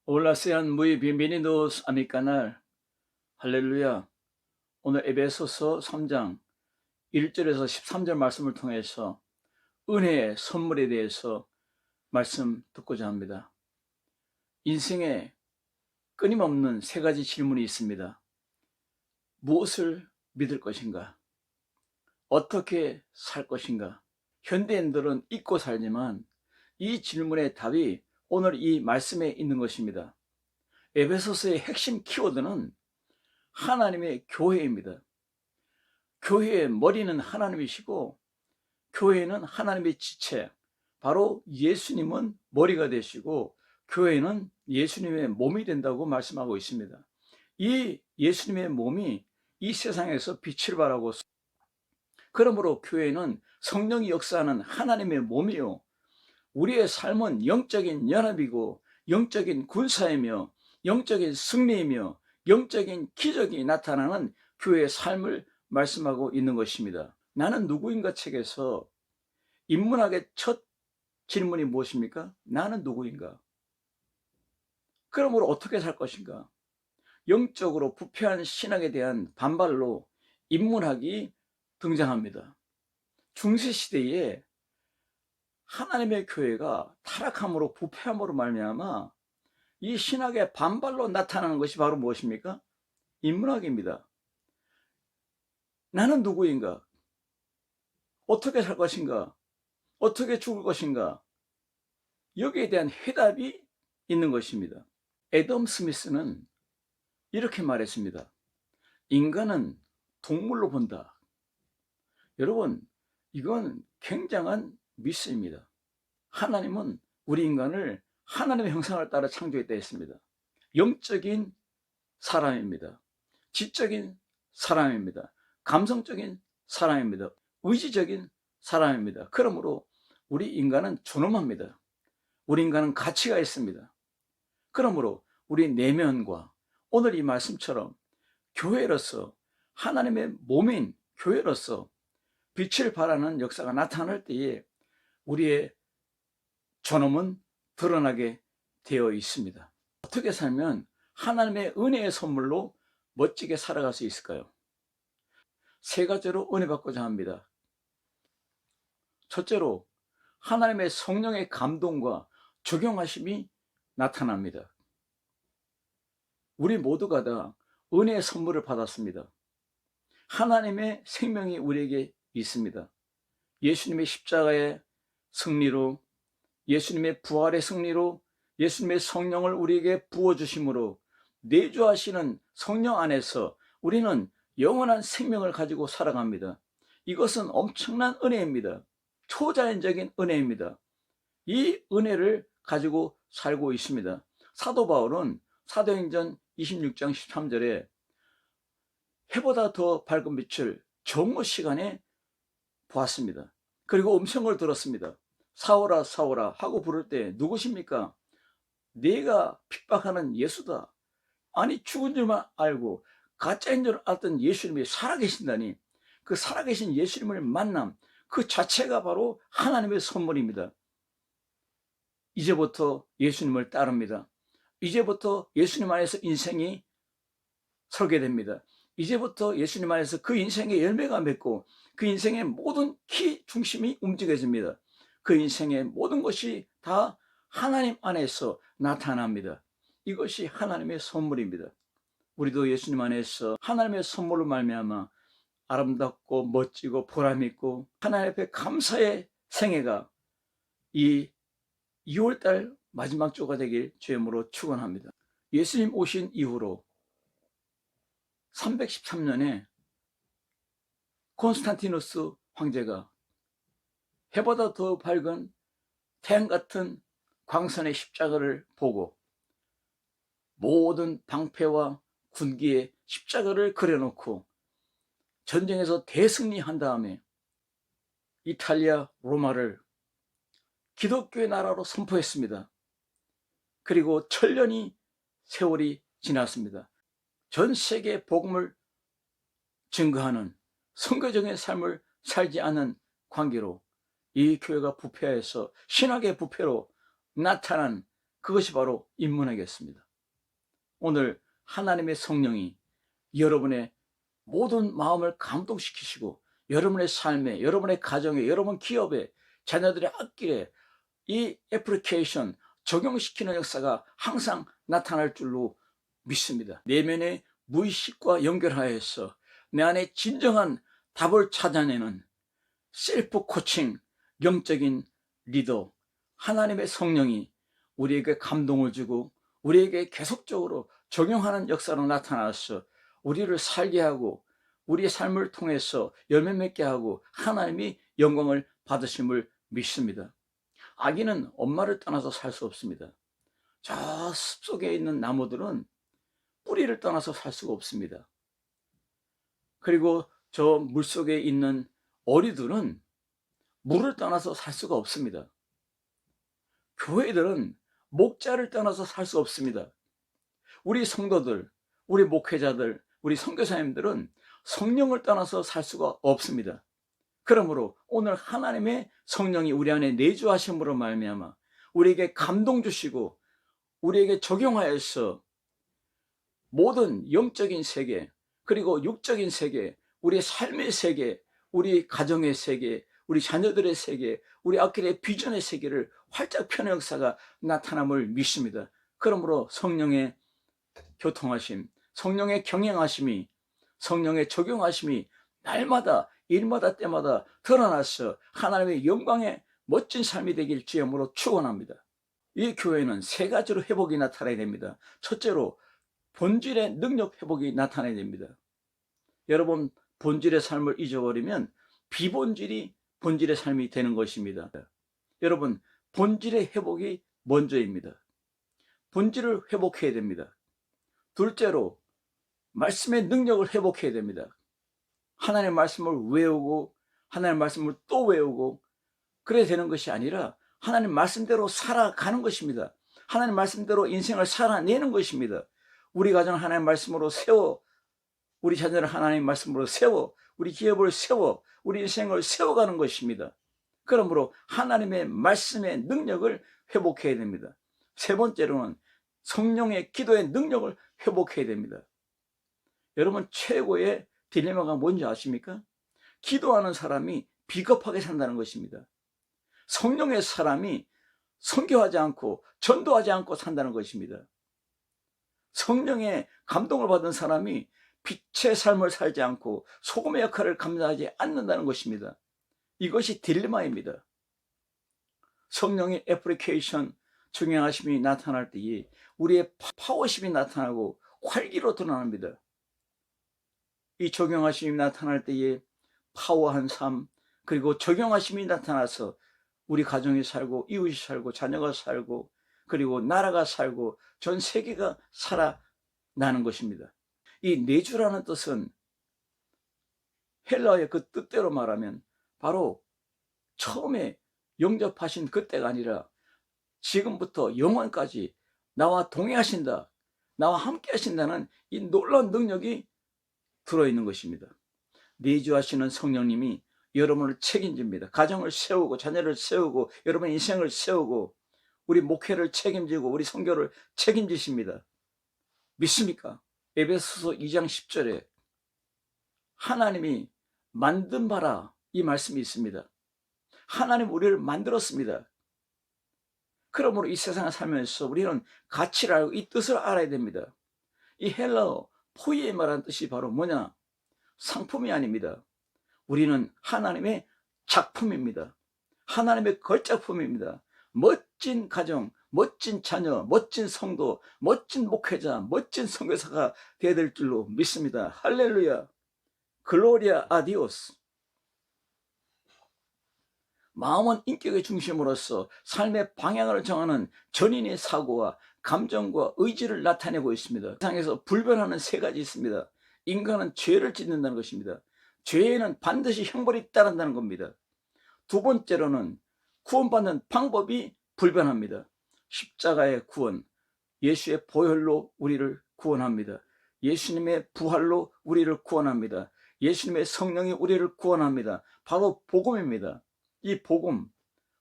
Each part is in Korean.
Hola, sean muy bienvenidos a mi canal. 할렐루야. 오늘 에베소서 3장 1절에서 13절 말씀을 통해서 은혜의 선물에 대해서 말씀 듣고자 합니다. 인생에 끊임없는 세 가지 질문이 있습니다. 무엇을 믿을 것인가? 어떻게 살 것인가? 현대인들은 잊고 살지만 이 질문의 답이 오늘 이 말씀에 있는 것입니다. 에베소서의 핵심 키워드는 하나님의 교회입니다. 교회의 머리는 하나님이시고 교회는 하나님의 지체, 바로 예수님은 머리가 되시고 교회는 예수님의 몸이 된다고 말씀하고 있습니다. 이 예수님의 몸이 이 세상에서 빛을 발하고, 그러므로 교회는 성령이 역사하는 하나님의 몸이요, 우리의 삶은 영적인 연합이고 영적인 군사이며 영적인 승리이며 영적인 기적이 나타나는 교회의 삶을 말씀하고 있는 것입니다. 나는 누구인가 책에서 인문학의 첫 질문이 무엇입니까? 나는 누구인가? 그러므로 어떻게 살 것인가? 영적으로 부패한 신학에 대한 반발로 인문학이 등장합니다. 중세시대에 하나님의 교회가 타락함으로 부패함으로 말미암아 이 신학의 반발로 나타나는 것이 바로 무엇입니까? 인문학입니다. 나는 누구인가? 어떻게 살 것인가? 어떻게 죽을 것인가? 여기에 대한 해답이 있는 것입니다. 애덤 스미스는 이렇게 말했습니다. 인간은 동물로 본다. 여러분, 이건 굉장한 미스입니다. 하나님은 우리 인간을 하나님의 형상을 따라 창조했다 했습니다. 영적인 사람입니다. 지적인 사람입니다. 감성적인 사람입니다. 의지적인 사람입니다. 그러므로 우리 인간은 존엄합니다. 우리 인간은 가치가 있습니다. 그러므로 우리 내면과 오늘 이 말씀처럼 교회로서, 하나님의 몸인 교회로서 빛을 발하는 역사가 나타날 때에 우리의 존엄은 드러나게 되어 있습니다. 어떻게 살면 하나님의 은혜의 선물로 멋지게 살아갈 수 있을까요? 세 가지로 은혜 받고자 합니다. 첫째로, 하나님의 성령의 감동과 적용하심이 나타납니다. 우리 모두가 다 은혜의 선물을 받았습니다. 하나님의 생명이 우리에게 있습니다. 예수님의 십자가의 승리로, 예수님의 부활의 승리로, 예수님의 성령을 우리에게 부어주심으로 내주하시는 성령 안에서 우리는 영원한 생명을 가지고 살아갑니다. 이것은 엄청난 은혜입니다. 초자연적인 은혜입니다. 이 은혜를 가지고 살고 있습니다. 사도 바울은 사도행전 26장 13절에 해보다 더 밝은 빛을 정오 시간에 보았습니다. 그리고 음성을 들었습니다. 사오라 사오라 하고 부를 때 누구십니까? 내가 핍박하는 예수다. 아니, 죽은 줄만 알고 가짜인 줄 알던 예수님이 살아계신다니, 그 살아계신 예수님을 만남 그 자체가 바로 하나님의 선물입니다. 이제부터 예수님을 따릅니다. 이제부터 예수님 안에서 인생이 설계됩니다. 이제부터 예수님 안에서 그 인생의 열매가 맺고 그 인생의 모든 키 중심이 움직여집니다. 그 인생의 모든 것이 다 하나님 안에서 나타납니다. 이것이 하나님의 선물입니다. 우리도 예수님 안에서 하나님의 선물로 말미암아 아름답고 멋지고 보람있고 하나님 앞에 감사의 생애가 이 2월달 마지막 주가 되길 주님으로 축원합니다. 예수님 오신 이후로 313년에 콘스탄티누스 황제가 해보다 더 밝은 태양 같은 광선의 십자가를 보고 모든 방패와 군기에 십자가를 그려놓고 전쟁에서 대승리한 다음에 이탈리아 로마를 기독교의 나라로 선포했습니다. 그리고 천년이 세월이 지났습니다. 전 세계에 복음을 증거하는 선교적인 삶을 살지 않은 관계로 이 교회가 부패해서 신학의 부패로 나타난 그것이 바로 인문학이었습니다. 오늘 하나님의 성령이 여러분의 모든 마음을 감동시키시고 여러분의 삶에, 여러분의 가정에, 여러분 기업에, 자녀들의 앞길에 이 애플리케이션 적용시키는 역사가 항상 나타날 줄로 믿습니다. 내면의 무의식과 연결하여서 내 안에 진정한 답을 찾아내는 셀프 코칭, 영적인 리더, 하나님의 성령이 우리에게 감동을 주고 우리에게 계속적으로 적용하는 역사로 나타나서 우리를 살게 하고 우리의 삶을 통해서 열매 맺게 하고 하나님이 영광을 받으심을 믿습니다. 아기는 엄마를 떠나서 살 수 없습니다. 저 숲속에 있는 나무들은 뿌리를 떠나서 살 수가 없습니다. 그리고 저 물속에 있는 어리들은 물을 떠나서 살 수가 없습니다. 교회들은 목자를 떠나서 살 수 없습니다. 우리 성도들, 우리 목회자들, 우리 선교사님들은 성령을 떠나서 살 수가 없습니다. 그러므로 오늘 하나님의 성령이 우리 안에 내주하심으로 말미암아 우리에게 감동 주시고 우리에게 적용하여서 모든 영적인 세계, 그리고 육적인 세계, 우리의 삶의 세계, 우리 가정의 세계, 우리 자녀들의 세계, 우리 앞길의 비전의 세계를 활짝 펴는 역사가 나타남을 믿습니다. 그러므로 성령의 교통하심, 성령의 경영하심이, 성령의 적용하심이 날마다 일마다 때마다 드러나서 하나님의 영광의 멋진 삶이 되길 주님으로 축원합니다. 이 교회는 세 가지로 회복이 나타나야 됩니다. 첫째로 본질의 능력 회복이 나타나야 됩니다. 여러분, 본질의 삶을 잊어버리면 비본질이 본질의 삶이 되는 것입니다. 여러분, 본질의 회복이 먼저입니다. 본질을 회복해야 됩니다. 둘째로 말씀의 능력을 회복해야 됩니다. 하나님의 말씀을 외우고 하나님의 말씀을 또 외우고 그래야 되는 것이 아니라 하나님 말씀대로 살아가는 것입니다. 하나님 말씀대로 인생을 살아내는 것입니다. 우리 가정을 하나님 말씀으로 세워, 우리 자녀를 하나님 말씀으로 세워, 우리 기업을 세워, 우리 인생을 세워가는 것입니다. 그러므로 하나님의 말씀의 능력을 회복해야 됩니다. 세 번째로는 성령의 기도의 능력을 회복해야 됩니다. 여러분, 최고의 딜레마가 뭔지 아십니까? 기도하는 사람이 비겁하게 산다는 것입니다. 성령의 사람이 선교하지 않고 전도하지 않고 산다는 것입니다. 성령의 감동을 받은 사람이 빛의 삶을 살지 않고 소금의 역할을 감당하지 않는다는 것입니다. 이것이 딜레마입니다. 성령의 애플리케이션 적용하심이 나타날 때에 우리의 파워십이 나타나고 활기로 드러납니다. 이 적용하심이 나타날 때에 파워한 삶, 그리고 적용하심이 나타나서 우리 가정이 살고 이웃이 살고 자녀가 살고 그리고 나라가 살고 전 세계가 살아나는 것입니다. 이 내주라는 뜻은 헬라어의 그 뜻대로 말하면 바로 처음에 영접하신 그때가 아니라 지금부터 영원까지 나와 동행하신다, 나와 함께 하신다는 이 놀라운 능력이 들어있는 것입니다. 내주하시는 성령님이 여러분을 책임집니다. 가정을 세우고 자녀를 세우고 여러분 인생을 세우고 우리 목회를 책임지고 우리 선교를 책임지십니다. 믿습니까? 에베소서 2장 10절에 하나님이 만든 바라 이 말씀이 있습니다. 하나님 우리를 만들었습니다. 그러므로 이 세상을 살면서 우리는 가치를 알고 이 뜻을 알아야 됩니다. 이 헬라어 포이에 말하는 뜻이 바로 뭐냐? 상품이 아닙니다. 우리는 하나님의 작품입니다. 하나님의 걸작품입니다. 멋진 가정, 멋진 자녀, 멋진 성도, 멋진 목회자, 멋진 선교사가 되어야 될 줄로 믿습니다. 할렐루야. 글로리아 아디오스. 마음은 인격의 중심으로서 삶의 방향을 정하는 전인의 사고와 감정과 의지를 나타내고 있습니다. 세상에서 불변하는 세 가지 있습니다. 인간은 죄를 짓는다는 것입니다. 죄에는 반드시 형벌이 따른다는 겁니다. 두 번째로는 구원받는 방법이 불변합니다. 십자가의 구원, 예수의 보혈로 우리를 구원합니다. 예수님의 부활로 우리를 구원합니다. 예수님의 성령이 우리를 구원합니다. 바로 복음입니다. 이 복음,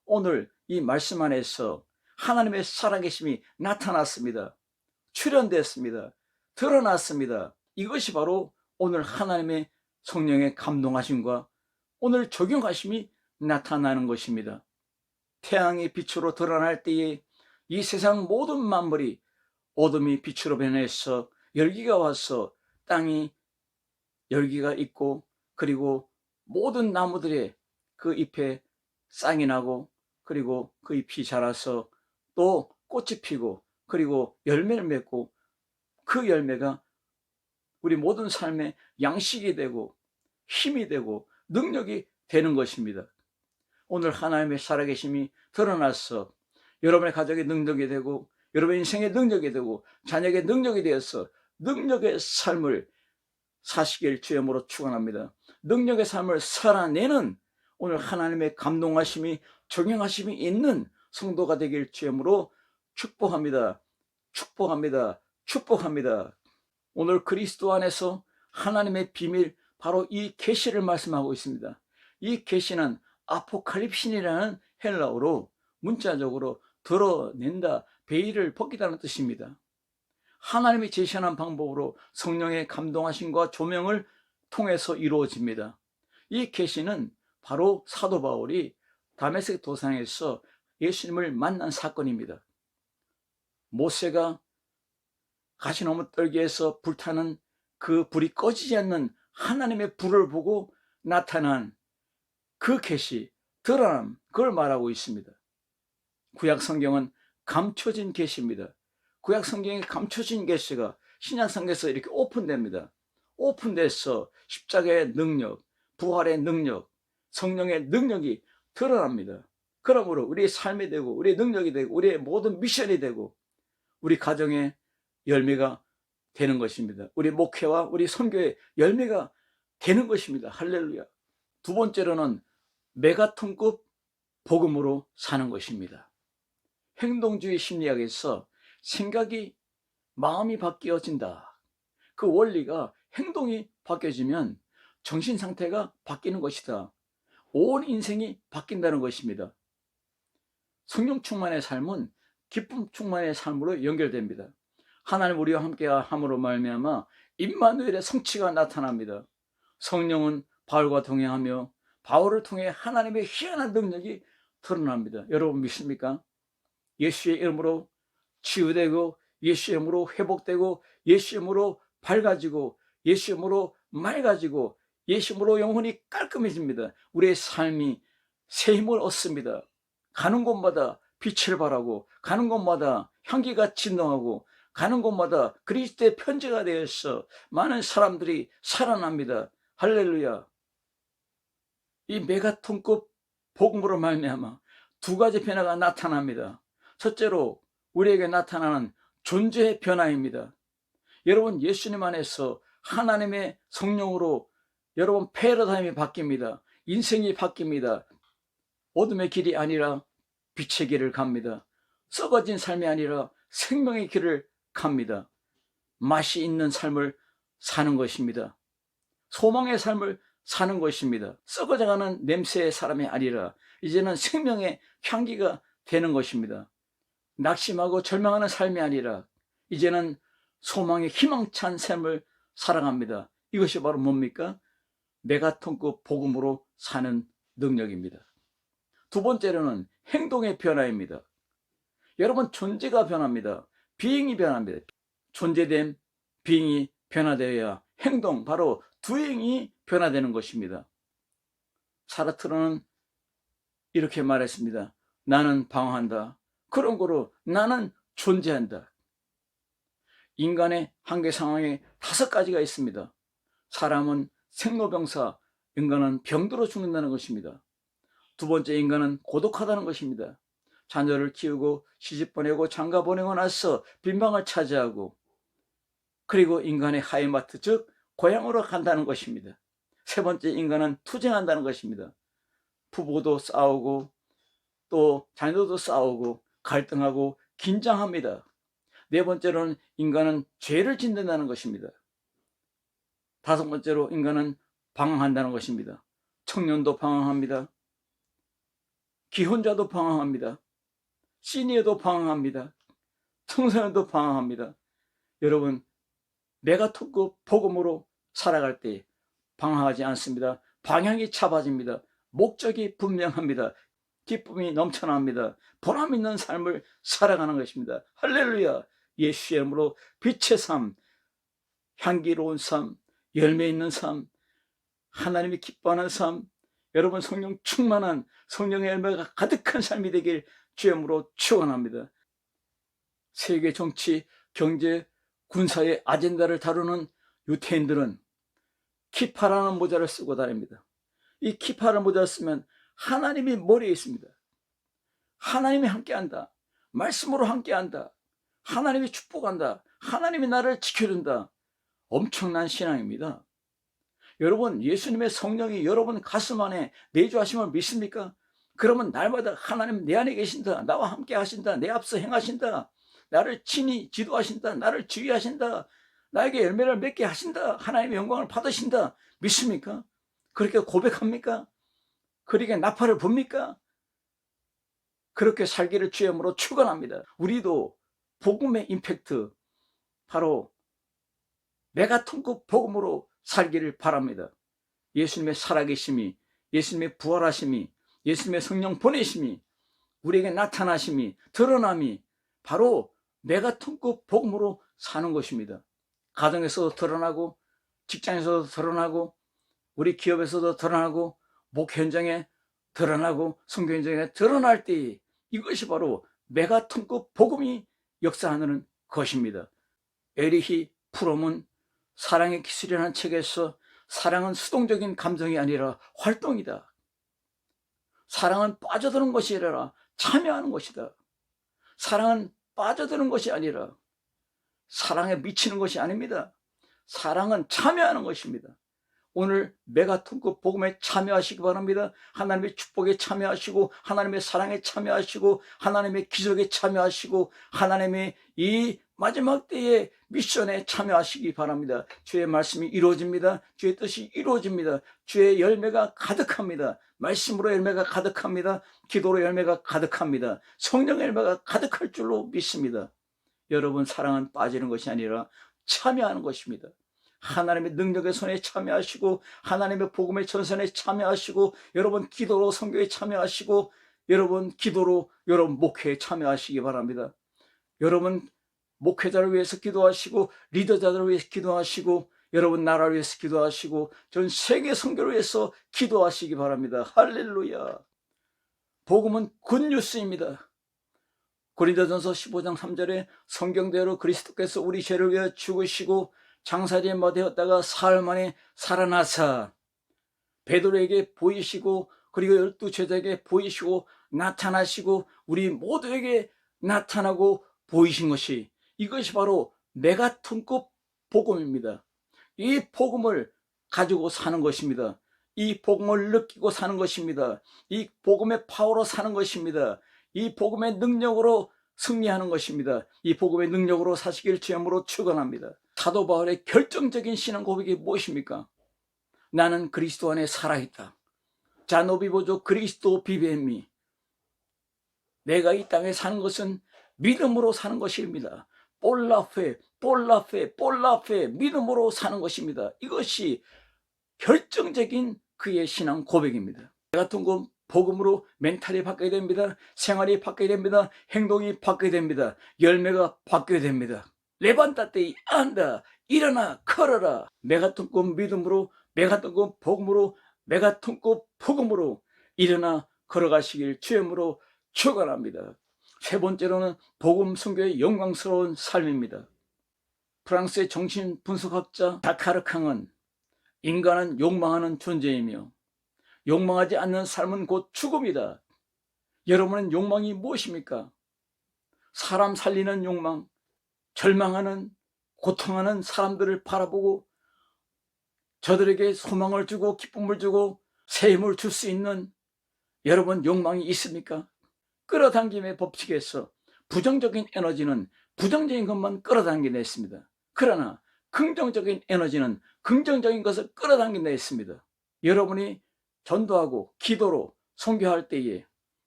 오늘 이 말씀 안에서 하나님의 살아계심이 나타났습니다. 출현됐습니다. 드러났습니다. 이것이 바로 오늘 하나님의 성령의 감동하심과 오늘 적용하심이 나타나는 것입니다. 태양이 빛으로 드러날 때에 이 세상 모든 만물이 어둠이 빛으로 변해서 열기가 와서 땅이 열기가 있고, 그리고 모든 나무들의 그 잎에 쌍이 나고, 그리고 그 잎이 자라서 또 꽃이 피고, 그리고 열매를 맺고, 그 열매가 우리 모든 삶의 양식이 되고 힘이 되고 능력이 되는 것입니다. 오늘 하나님의 살아계심이 드러나서 여러분의 가족의 능력이 되고, 여러분의 인생의 능력이 되고, 자녀의 능력이 되어서 능력의 삶을 사시길 주의 이름으로 축원합니다. 능력의 삶을 살아내는 오늘 하나님의 감동하심이, 적용하심이 있는 성도가 되길 주의 이름으로 축복합니다. 축복합니다. 축복합니다. 오늘 그리스도 안에서 하나님의 비밀, 바로 이 계시를 말씀하고 있습니다. 이 계시는 아포칼립신이라는 헬라어로 문자적으로 드러낸다, 베일을 벗기다는 뜻입니다. 하나님이 제시하는 방법으로 성령의 감동하심과 조명을 통해서 이루어집니다. 이 계시는 바로 사도 바울이 다메섹 도상에서 예수님을 만난 사건입니다. 모세가 가시나무 떨기에서 불타는 그 불이 꺼지지 않는 하나님의 불을 보고 나타난 그 계시, 드러남, 그걸 말하고 있습니다. 구약 성경은 감춰진 계시입니다. 구약 성경에 감춰진 계시가 신약 성경에서 이렇게 오픈됩니다. 오픈돼서 십자가의 능력, 부활의 능력, 성령의 능력이 드러납니다. 그러므로 우리의 삶이 되고, 우리의 능력이 되고, 우리의 모든 미션이 되고, 우리 가정의 열매가 되는 것입니다. 우리 목회와 우리 선교의 열매가 되는 것입니다. 할렐루야. 두 번째로는 메가톤급 복음으로 사는 것입니다. 행동주의 심리학에서 생각이, 마음이 바뀌어진다. 그 원리가 행동이 바뀌어지면 정신 상태가 바뀌는 것이다. 온 인생이 바뀐다는 것입니다. 성령 충만의 삶은 기쁨 충만의 삶으로 연결됩니다. 하나님 우리와 함께 함으로 말미암아 임마누엘의 성취가 나타납니다. 성령은 바울과 동행하며 바울을 통해 하나님의 희한한 능력이 드러납니다. 여러분 믿습니까? 예수의 이름으로 치유되고, 예수의 이름으로 회복되고, 예수의 이름으로 밝아지고, 예수의 이름으로 맑아지고, 예수의 이름으로 영혼이 깔끔해집니다. 우리의 삶이 새 힘을 얻습니다. 가는 곳마다 빛을 발하고, 가는 곳마다 향기가 진동하고, 가는 곳마다 그리스도의 편지가 되어서 많은 사람들이 살아납니다. 할렐루야. 이 메가톤급 복음으로 말미암아 두 가지 변화가 나타납니다. 첫째로 우리에게 나타나는 존재의 변화입니다. 여러분, 예수님 안에서 하나님의 성령으로 여러분 패러다임이 바뀝니다. 인생이 바뀝니다. 어둠의 길이 아니라 빛의 길을 갑니다. 썩어진 삶이 아니라 생명의 길을 갑니다. 맛이 있는 삶을 사는 것입니다. 소망의 삶을 사는 것입니다. 썩어져가는 냄새의 사람이 아니라 이제는 생명의 향기가 되는 것입니다. 낙심하고 절망하는 삶이 아니라 이제는 소망의 희망찬 삶을 살아갑니다. 이것이 바로 뭡니까? 메가톤급 복음으로 사는 능력입니다. 두 번째로는 행동의 변화입니다. 여러분, 존재가 변합니다. 비행이 변합니다. 존재됨, 비행이 변화되어야 행동, 바로 두행이 변화되는 것입니다. 사르트르는 이렇게 말했습니다. 나는 방황한다. 그런 거로 나는 존재한다. 인간의 한계 상황에 5가지가 있습니다. 사람은 생로병사, 인간은 병들어 죽는다는 것입니다. 두 번째, 인간은 고독하다는 것입니다. 자녀를 키우고 시집 보내고 장가 보내고 나서 빈방을 차지하고, 그리고 인간의 하이마트, 즉 고향으로 간다는 것입니다. 세 번째, 인간은 투쟁한다는 것입니다. 부부도 싸우고 또 자녀도 싸우고 갈등하고 긴장합니다. 네 번째로는 인간은 죄를 짓는다는 것입니다. 다섯 번째로 인간은 방황한다는 것입니다. 청년도 방황합니다. 기혼자도 방황합니다. 시니어도 방황합니다. 청소년도 방황합니다. 여러분, 메가톤급 복음으로 살아갈 때 방황하지 않습니다. 방향이 잡아집니다. 목적이 분명합니다. 기쁨이 넘쳐납니다. 보람 있는 삶을 살아가는 것입니다. 할렐루야. 예수의 이름으로 빛의 삶, 향기로운 삶, 열매 있는 삶, 하나님이 기뻐하는 삶, 여러분 성령 충만한 성령의 열매가 가득한 삶이 되길 주의 이름으로 축원합니다. 세계 정치, 경제, 군사의 아젠다를 다루는 유태인들은 키파라는 모자를 쓰고 다닙니다. 이 키파라는 모자를 쓰면 하나님이 머리에 있습니다. 하나님이 함께한다. 말씀으로 함께한다. 하나님이 축복한다. 하나님이 나를 지켜준다. 엄청난 신앙입니다. 여러분, 예수님의 성령이 여러분 가슴 안에 내주하심을 믿습니까? 그러면 날마다 하나님 내 안에 계신다. 나와 함께 하신다. 내 앞서 행하신다. 나를 친히 지도하신다. 나를 지휘하신다. 나에게 열매를 맺게 하신다. 하나님의 영광을 받으신다. 믿습니까? 그렇게 고백합니까? 그렇게 나팔을 붑니까? 그렇게 살기를 주의 이름으로 축원합니다. 우리도 복음의 임팩트, 바로 메가톤급 복음으로 살기를 바랍니다. 예수님의 살아계심이, 예수님의 부활하심이, 예수님의 성령 보내심이, 우리에게 나타나심이, 드러남이 바로 메가톤급 복음으로 사는 것입니다. 가정에서도 드러나고, 직장에서도 드러나고, 우리 기업에서도 드러나고, 목회 현장에 드러나고, 선교 현장에 드러날 때 이것이 바로 메가톤급 복음이 역사하는 것입니다. 에리히 프롬은 사랑의 기술이라는 책에서 사랑은 수동적인 감정이 아니라 활동이다. 사랑은 빠져드는 것이 아니라 참여하는 것이다. 사랑은 빠져드는 것이 아니라 사랑에 미치는 것이 아닙니다. 사랑은 참여하는 것입니다. 오늘 메가톤급 복음에 참여하시기 바랍니다. 하나님의 축복에 참여하시고, 하나님의 사랑에 참여하시고, 하나님의 기적에 참여하시고, 하나님의 이 마지막 때의 미션에 참여하시기 바랍니다. 주의 말씀이 이루어집니다. 주의 뜻이 이루어집니다. 주의 열매가 가득합니다. 말씀으로 열매가 가득합니다. 기도로 열매가 가득합니다. 성령의 열매가 가득할 줄로 믿습니다. 여러분, 사랑은 빠지는 것이 아니라 참여하는 것입니다. 하나님의 능력의 손에 참여하시고, 하나님의 복음의 전선에 참여하시고, 여러분 기도로 선교에 참여하시고, 여러분 기도로 여러분 목회에 참여하시기 바랍니다. 여러분 목회자를 위해서 기도하시고, 리더자들을 위해서 기도하시고, 여러분 나라를 위해서 기도하시고, 전 세계 선교를 위해서 기도하시기 바랍니다. 할렐루야. 복음은 굿뉴스입니다. 고린도전서 15장 3절에 성경대로 그리스도께서 우리 죄를 위하여 죽으시고 장사지에 되었다가 사흘 만에 살아나사 베드로에게 보이시고, 그리고 12 제자에게 보이시고 나타나시고 우리 모두에게 나타나고 보이신 것이, 이것이 바로 메가톤급 복음입니다. 이 복음을 가지고 사는 것입니다. 이 복음을 느끼고 사는 것입니다. 이 복음의 파워로 사는 것입니다. 이 복음의 능력으로 승리하는 것입니다. 이 복음의 능력으로 사시길 주님으로 축원합니다. 사도 바울의 결정적인 신앙 고백이 무엇입니까? 나는 그리스도 안에 살아있다. 자 노비보조 그리스도 비베미. 내가 이 땅에 사는 것은 믿음으로 사는 것입니다. 볼라페, 볼라페, 볼라페, 믿음으로 사는 것입니다. 이것이 결정적인 그의 신앙 고백입니다. 같은 건 복음으로 멘탈이 바뀌게 됩니다. 생활이 바뀌게 됩니다. 행동이 바뀌게 됩니다. 열매가 바뀌게 됩니다. 레반다떼이 안다. 일어나 걸어라. 메가톤급 믿음으로, 메가톤급 복음으로, 메가톤급 복음으로 일어나 걸어가시길 주님으로 축원합니다. 세 번째로는 복음 선교의 영광스러운 삶입니다. 프랑스의 정신 분석학자 다카르캉은 인간은 욕망하는 존재이며 욕망하지 않는 삶은 곧 죽음이다. 여러분은 욕망이 무엇입니까? 사람 살리는 욕망, 절망하는, 고통하는 사람들을 바라보고 저들에게 소망을 주고 기쁨을 주고 새 힘을 줄 수 있는 여러분 욕망이 있습니까? 끌어당김의 법칙에서 부정적인 에너지는 부정적인 것만 끌어당긴다 했습니다. 그러나 긍정적인 에너지는 긍정적인 것을 끌어당긴다 했습니다. 여러분이 전도하고 기도로 선교할 때에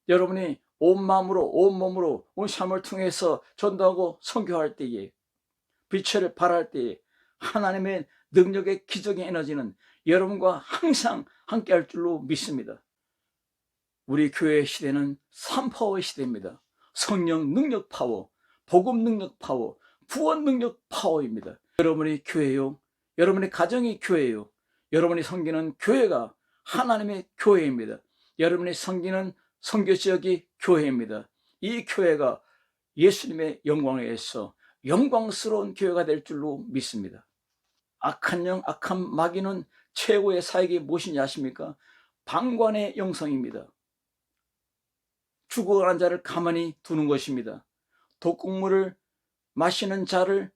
여러분이 온 마음으로 온 몸으로 온 삶을 통해서 전도하고 선교할 때에, 빛을 발할 때에 하나님의 능력의 기적의 에너지는 여러분과 항상 함께할 줄로 믿습니다. 우리 교회 시대는 3파워의 시대입니다. 성령 능력 파워, 복음 능력 파워, 구원 능력 파워입니다. 여러분이 교회요, 여러분의 가정이 교회요, 여러분이 섬기는 교회가 하나님의 교회입니다. 여러분이 섬기는 선교지역이 교회입니다. 이 교회가 예수님의 영광에 의해서 영광스러운 교회가 될 줄로 믿습니다. 악한 영, 악한 마귀는 최고의 사역이 무엇인지 아십니까? 방관의 영성입니다. 죽어가는 자를 가만히 두는 것입니다. 독국물을 마시는 자를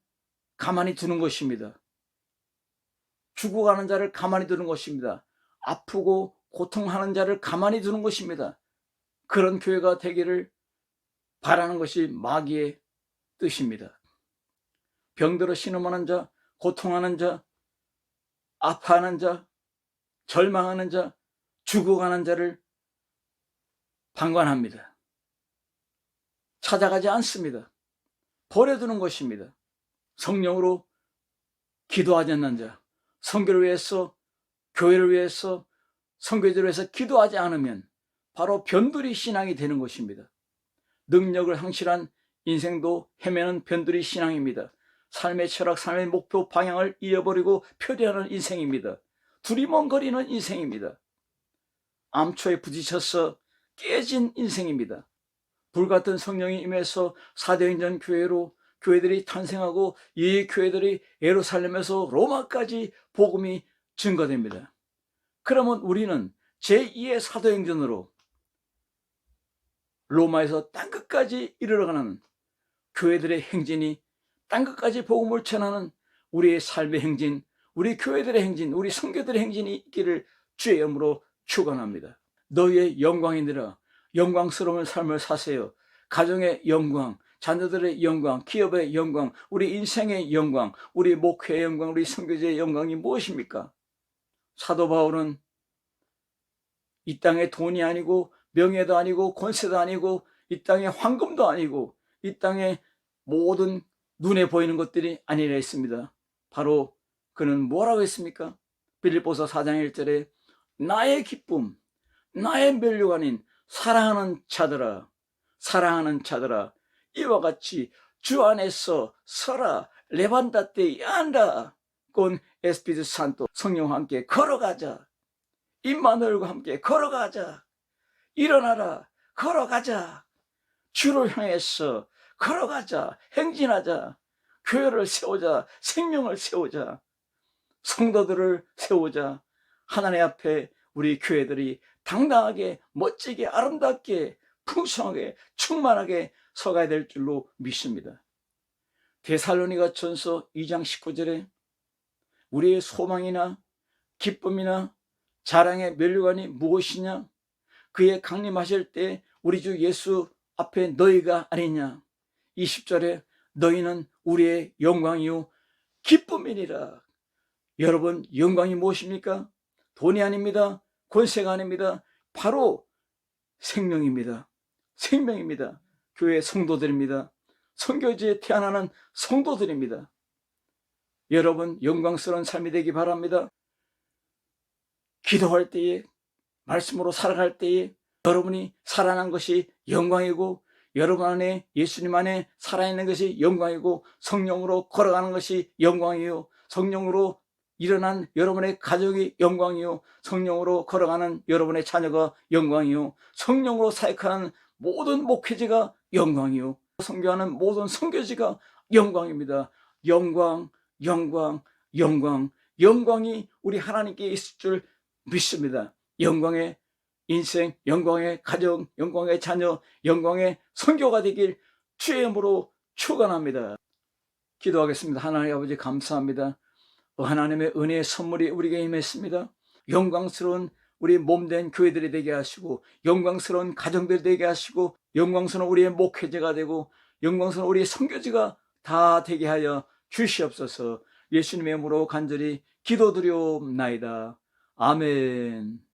가만히 두는 것입니다. 죽어가는 자를 가만히 두는 것입니다. 아프고 고통하는 자를 가만히 두는 것입니다. 그런 교회가 되기를 바라는 것이 마귀의 뜻입니다. 병들어 신음하는 자, 고통하는 자, 아파하는 자, 절망하는 자, 죽어가는 자를 방관합니다. 찾아가지 않습니다. 버려두는 것입니다. 성령으로 기도하지 않는 자, 선교를 위해서, 교회를 위해서, 선교지를 위해서 기도하지 않으면 바로 변두리 신앙이 되는 것입니다. 능력을 상실한 인생도 헤매는 변두리 신앙입니다. 삶의 철학, 삶의 목표, 방향을 잃어버리고 표류하는 인생입니다. 두리멍거리는 인생입니다. 암초에 부딪혀서 깨진 인생입니다. 불같은 성령이 임해서 사도행전 교회로 교회들이 탄생하고 이 교회들이 예루살렘에서 로마까지 복음이 증거됩니다. 그러면 우리는 제2의 사도행전으로 로마에서 땅끝까지 이르러가는 교회들의 행진이, 땅끝까지 복음을 전하는 우리의 삶의 행진, 우리 교회들의 행진, 우리 선교들의 행진이 있기를 주의 이름으로 축원합니다. 너희의 영광이니라. 영광스러운 삶을 사세요. 가정의 영광, 자녀들의 영광, 기업의 영광, 우리 인생의 영광, 우리 목회의 영광, 우리 선교지의 영광이 무엇입니까? 사도 바울은 이 땅의 돈이 아니고 명예도 아니고 권세도 아니고 이 땅의 황금도 아니고 이 땅의 모든 눈에 보이는 것들이 아니라 했습니다. 바로 그는 뭐라고 했습니까? 빌립보서 4장 1절에 나의 기쁨, 나의 면류가 아닌 사랑하는 자들아, 사랑하는 자들아, 이와 같이 주 안에서 서라, 레반다 때 안다, 꼰 에스피드 산토, 성령과 함께 걸어가자. 임마누엘과 함께 걸어가자. 일어나라, 걸어가자. 주를 향해서 걸어가자, 행진하자. 교회를 세우자, 생명을 세우자, 성도들을 세우자. 하나님 앞에 우리 교회들이 당당하게, 멋지게, 아름답게, 풍성하게, 충만하게 서가야 될 줄로 믿습니다. 데살로니가 전서 2장 19절에 우리의 소망이나 기쁨이나 자랑의 면류관이 무엇이냐? 그의 강림하실 때 우리 주 예수 앞에 너희가 아니냐? 20절에 너희는 우리의 영광이요 기쁨이니라. 여러분, 영광이 무엇입니까? 돈이 아닙니다. 권세가 아닙니다. 바로 생명입니다. 생명입니다. 교회 성도들입니다. 선교지에 태어나는 성도들입니다. 여러분, 영광스러운 삶이 되기 바랍니다. 기도할 때에, 말씀으로 살아갈 때에 여러분이 살아난 것이 영광이고, 여러분 안에, 예수님 안에 살아있는 것이 영광이고, 성령으로 걸어가는 것이 영광이요, 성령으로 일어난 여러분의 가족이 영광이요, 성령으로 걸어가는 여러분의 자녀가 영광이요, 성령으로 사역하는 모든 목회지가 영광이요, 선교하는 모든 선교지가 영광입니다. 영광, 영광, 영광, 영광이 우리 하나님께 있을 줄 믿습니다. 영광의 인생, 영광의 가정, 영광의 자녀, 영광의 선교가 되길 주의 이름으로 축원합니다. 기도하겠습니다. 하나님 아버지, 감사합니다. 하나님의 은혜의 선물이 우리에게 임했습니다. 영광스러운 우리 몸된 교회들이 되게 하시고, 영광스러운 가정들이 되게 하시고, 영광스러운 우리의 목회자가 되고, 영광스러운 우리의 선교지가 다 되게 하여 주시옵소서. 예수님의 이름으로 간절히 기도드리옵나이다. 아멘.